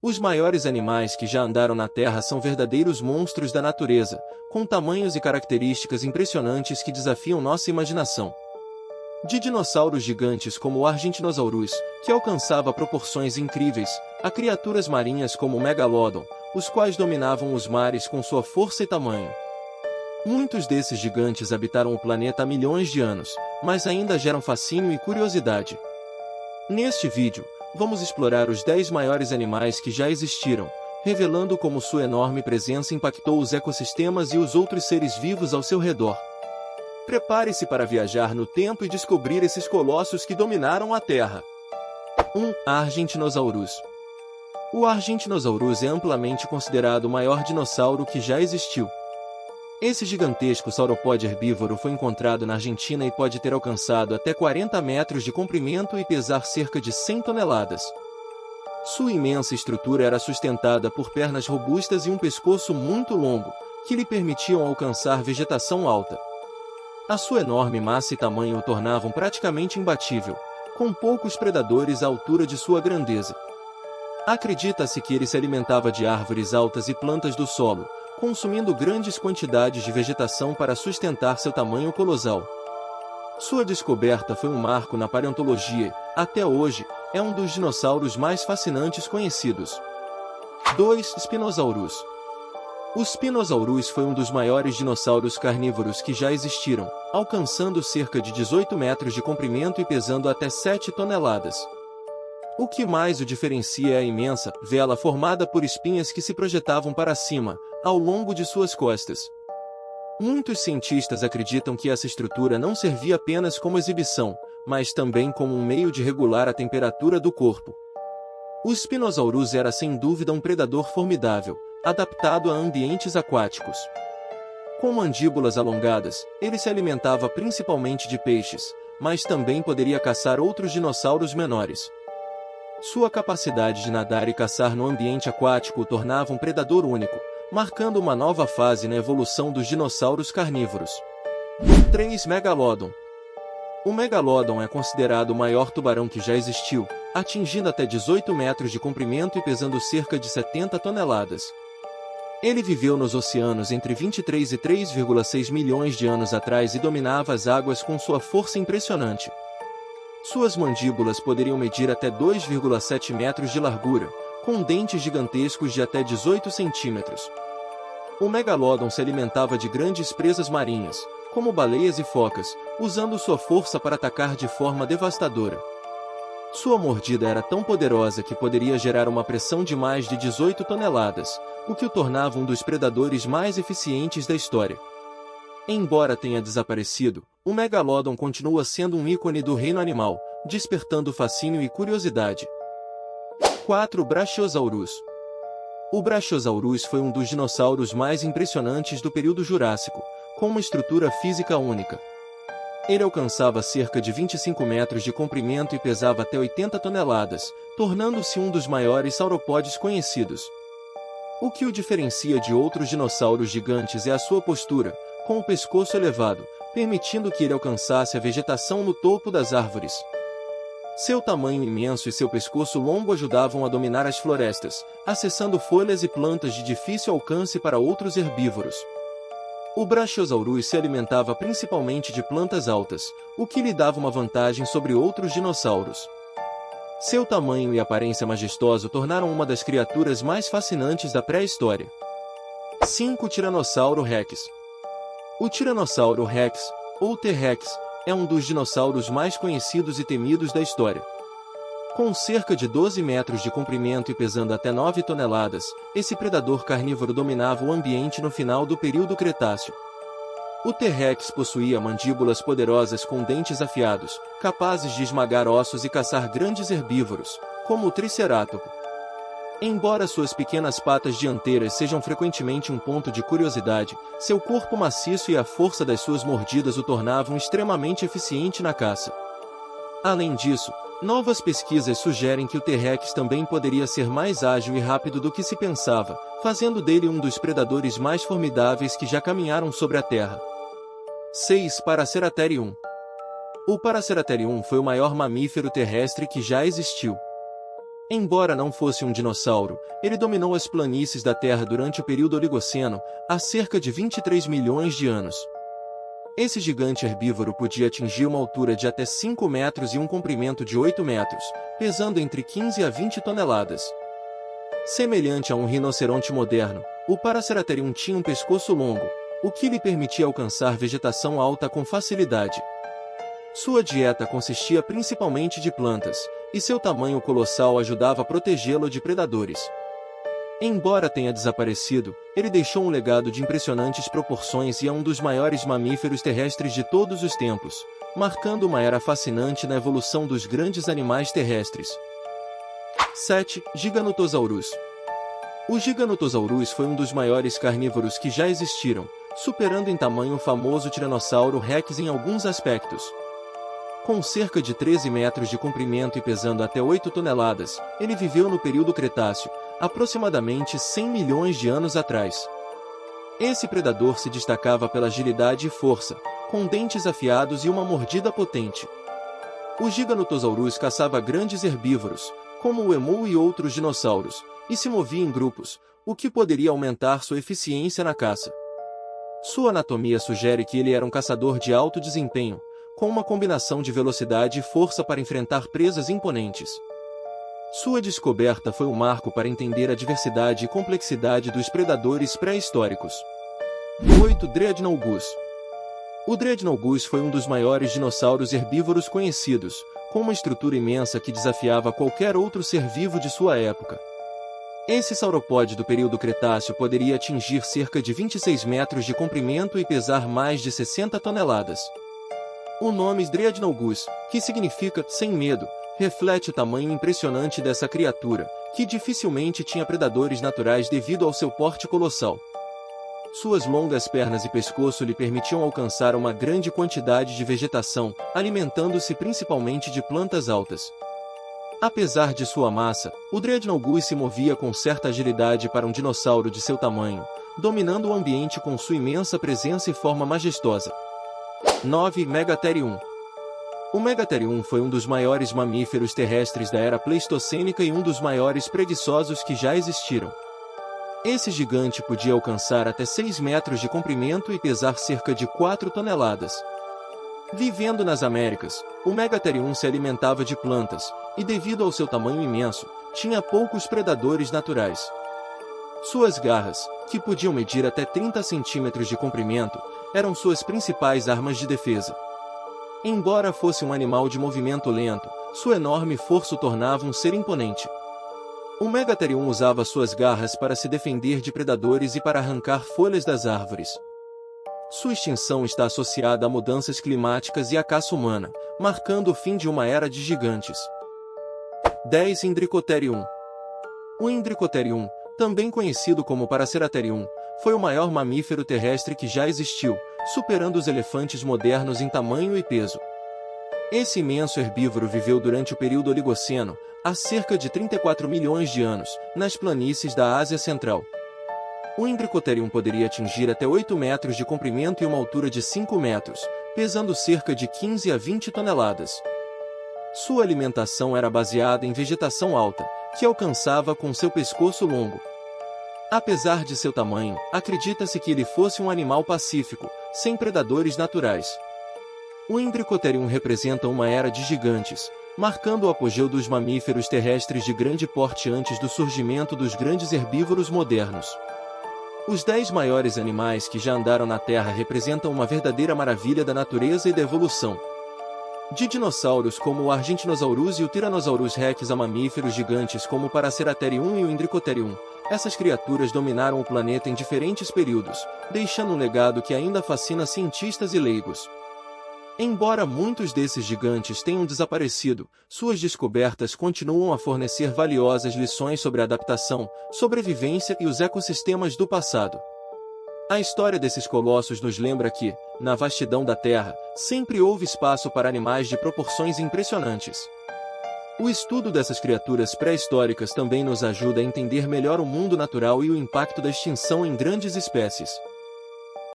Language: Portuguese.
Os maiores animais que já andaram na Terra são verdadeiros monstros da natureza, com tamanhos e características impressionantes que desafiam nossa imaginação. De dinossauros gigantes como o Argentinosaurus, que alcançava proporções incríveis, a criaturas marinhas como o Megalodon, os quais dominavam os mares com sua força e tamanho. Muitos desses gigantes habitaram o planeta há milhões de anos, mas ainda geram fascínio e curiosidade. Neste vídeo, vamos explorar os 10 maiores animais que já existiram, revelando como sua enorme presença impactou os ecossistemas e os outros seres vivos ao seu redor. Prepare-se para viajar no tempo e descobrir esses colossos que dominaram a Terra. 1. Argentinosaurus. O Argentinosaurus é amplamente considerado o maior dinossauro que já existiu. Esse gigantesco sauropode herbívoro foi encontrado na Argentina e pode ter alcançado até 40 metros de comprimento e pesar cerca de 100 toneladas. Sua imensa estrutura era sustentada por pernas robustas e um pescoço muito longo, que lhe permitiam alcançar vegetação alta. A sua enorme massa e tamanho o tornavam praticamente imbatível, com poucos predadores à altura de sua grandeza. Acredita-se que ele se alimentava de árvores altas e plantas do solo, consumindo grandes quantidades de vegetação para sustentar seu tamanho colossal. Sua descoberta foi um marco na paleontologia e, até hoje, é um dos dinossauros mais fascinantes conhecidos. 2. Spinosaurus. O Spinosaurus foi um dos maiores dinossauros carnívoros que já existiram, alcançando cerca de 18 metros de comprimento e pesando até 7 toneladas. O que mais o diferencia é a imensa vela formada por espinhas que se projetavam para cima, ao longo de suas costas. Muitos cientistas acreditam que essa estrutura não servia apenas como exibição, mas também como um meio de regular a temperatura do corpo. O Spinosaurus era sem dúvida um predador formidável, adaptado a ambientes aquáticos. Com mandíbulas alongadas, ele se alimentava principalmente de peixes, mas também poderia caçar outros dinossauros menores. Sua capacidade de nadar e caçar no ambiente aquático o tornava um predador único, marcando uma nova fase na evolução dos dinossauros carnívoros. 3. Megalodon. O Megalodon é considerado o maior tubarão que já existiu, atingindo até 18 metros de comprimento e pesando cerca de 70 toneladas. Ele viveu nos oceanos entre 23 e 3,6 milhões de anos atrás e dominava as águas com sua força impressionante. Suas mandíbulas poderiam medir até 2,7 metros de largura, com dentes gigantescos de até 18 centímetros. O Megalodon se alimentava de grandes presas marinhas, como baleias e focas, usando sua força para atacar de forma devastadora. Sua mordida era tão poderosa que poderia gerar uma pressão de mais de 18 toneladas, o que o tornava um dos predadores mais eficientes da história. Embora tenha desaparecido, o Megalodon continua sendo um ícone do reino animal, despertando fascínio e curiosidade. 4. Brachiosaurus. O Brachiosaurus foi um dos dinossauros mais impressionantes do período Jurássico, com uma estrutura física única. Ele alcançava cerca de 25 metros de comprimento e pesava até 80 toneladas, tornando-se um dos maiores sauropodes conhecidos. O que o diferencia de outros dinossauros gigantes é a sua postura, com o pescoço elevado, permitindo que ele alcançasse a vegetação no topo das árvores. Seu tamanho imenso e seu pescoço longo ajudavam a dominar as florestas, acessando folhas e plantas de difícil alcance para outros herbívoros. O Brachiosaurus se alimentava principalmente de plantas altas, o que lhe dava uma vantagem sobre outros dinossauros. Seu tamanho e aparência majestosa o tornaram uma das criaturas mais fascinantes da pré-história. 5. Tiranossauro Rex. O Tiranossauro Rex, ou T-Rex, é um dos dinossauros mais conhecidos e temidos da história. Com cerca de 12 metros de comprimento e pesando até 9 toneladas, esse predador carnívoro dominava o ambiente no final do período Cretáceo. O T-Rex possuía mandíbulas poderosas com dentes afiados, capazes de esmagar ossos e caçar grandes herbívoros, como o Tricerátopo. Embora suas pequenas patas dianteiras sejam frequentemente um ponto de curiosidade, seu corpo maciço e a força das suas mordidas o tornavam extremamente eficiente na caça. Além disso, novas pesquisas sugerem que o T-Rex também poderia ser mais ágil e rápido do que se pensava, fazendo dele um dos predadores mais formidáveis que já caminharam sobre a Terra. 6. Paraceratherium. O Paraceratherium foi o maior mamífero terrestre que já existiu. Embora não fosse um dinossauro, ele dominou as planícies da Terra durante o período Oligoceno, há cerca de 23 milhões de anos. Esse gigante herbívoro podia atingir uma altura de até 5 metros e um comprimento de 8 metros, pesando entre 15 a 20 toneladas. Semelhante a um rinoceronte moderno, o Paraceratherium tinha um pescoço longo, o que lhe permitia alcançar vegetação alta com facilidade. Sua dieta consistia principalmente de plantas, e seu tamanho colossal ajudava a protegê-lo de predadores. Embora tenha desaparecido, ele deixou um legado de impressionantes proporções e é um dos maiores mamíferos terrestres de todos os tempos, marcando uma era fascinante na evolução dos grandes animais terrestres. 7. Giganotosaurus. O Giganotosaurus foi um dos maiores carnívoros que já existiram, superando em tamanho o famoso Tiranossauro Rex em alguns aspectos. Com cerca de 13 metros de comprimento e pesando até 8 toneladas, ele viveu no período Cretáceo, aproximadamente 100 milhões de anos atrás. Esse predador se destacava pela agilidade e força, com dentes afiados e uma mordida potente. O Giganotosaurus caçava grandes herbívoros, como o emu e outros dinossauros, e se movia em grupos, o que poderia aumentar sua eficiência na caça. Sua anatomia sugere que ele era um caçador de alto desempenho, com uma combinação de velocidade e força para enfrentar presas imponentes. Sua descoberta foi um marco para entender a diversidade e complexidade dos predadores pré-históricos. 8. Dreadnoughus. O Dreadnoughus foi um dos maiores dinossauros herbívoros conhecidos, com uma estrutura imensa que desafiava qualquer outro ser vivo de sua época. Esse sauropode do período Cretáceo poderia atingir cerca de 26 metros de comprimento e pesar mais de 60 toneladas. O nome Dreadnoughus, que significa sem medo, reflete o tamanho impressionante dessa criatura, que dificilmente tinha predadores naturais devido ao seu porte colossal. Suas longas pernas e pescoço lhe permitiam alcançar uma grande quantidade de vegetação, alimentando-se principalmente de plantas altas. Apesar de sua massa, o Dreadnoughus se movia com certa agilidade para um dinossauro de seu tamanho, dominando o ambiente com sua imensa presença e forma majestosa. 9. Megatherium. O Megatherium foi um dos maiores mamíferos terrestres da era pleistocênica e um dos maiores preguiçosos que já existiram. Esse gigante podia alcançar até 6 metros de comprimento e pesar cerca de 4 toneladas. Vivendo nas Américas, o Megatherium se alimentava de plantas, e devido ao seu tamanho imenso, tinha poucos predadores naturais. Suas garras, que podiam medir até 30 centímetros de comprimento, eram suas principais armas de defesa. Embora fosse um animal de movimento lento, sua enorme força o tornava um ser imponente. O Megatherium usava suas garras para se defender de predadores e para arrancar folhas das árvores. Sua extinção está associada a mudanças climáticas e à caça humana, marcando o fim de uma era de gigantes. 10. Indricotherium. O Indricotherium, também conhecido como Paraceratherium, foi o maior mamífero terrestre que já existiu, superando os elefantes modernos em tamanho e peso. Esse imenso herbívoro viveu durante o período Oligoceno, há cerca de 34 milhões de anos, nas planícies da Ásia Central. O Indricotherium poderia atingir até 8 metros de comprimento e uma altura de 5 metros, pesando cerca de 15 a 20 toneladas. Sua alimentação era baseada em vegetação alta, que alcançava com seu pescoço longo. Apesar de seu tamanho, acredita-se que ele fosse um animal pacífico, sem predadores naturais. O Indricotherium representa uma era de gigantes, marcando o apogeu dos mamíferos terrestres de grande porte antes do surgimento dos grandes herbívoros modernos. Os 10 maiores animais que já andaram na Terra representam uma verdadeira maravilha da natureza e da evolução. De dinossauros como o Argentinosaurus e o Tyrannosaurus rex a mamíferos gigantes como o Paraceratherium e o Indricotherium, essas criaturas dominaram o planeta em diferentes períodos, deixando um legado que ainda fascina cientistas e leigos. Embora muitos desses gigantes tenham desaparecido, suas descobertas continuam a fornecer valiosas lições sobre adaptação, sobrevivência e os ecossistemas do passado. A história desses colossos nos lembra que, na vastidão da Terra, sempre houve espaço para animais de proporções impressionantes. O estudo dessas criaturas pré-históricas também nos ajuda a entender melhor o mundo natural e o impacto da extinção em grandes espécies.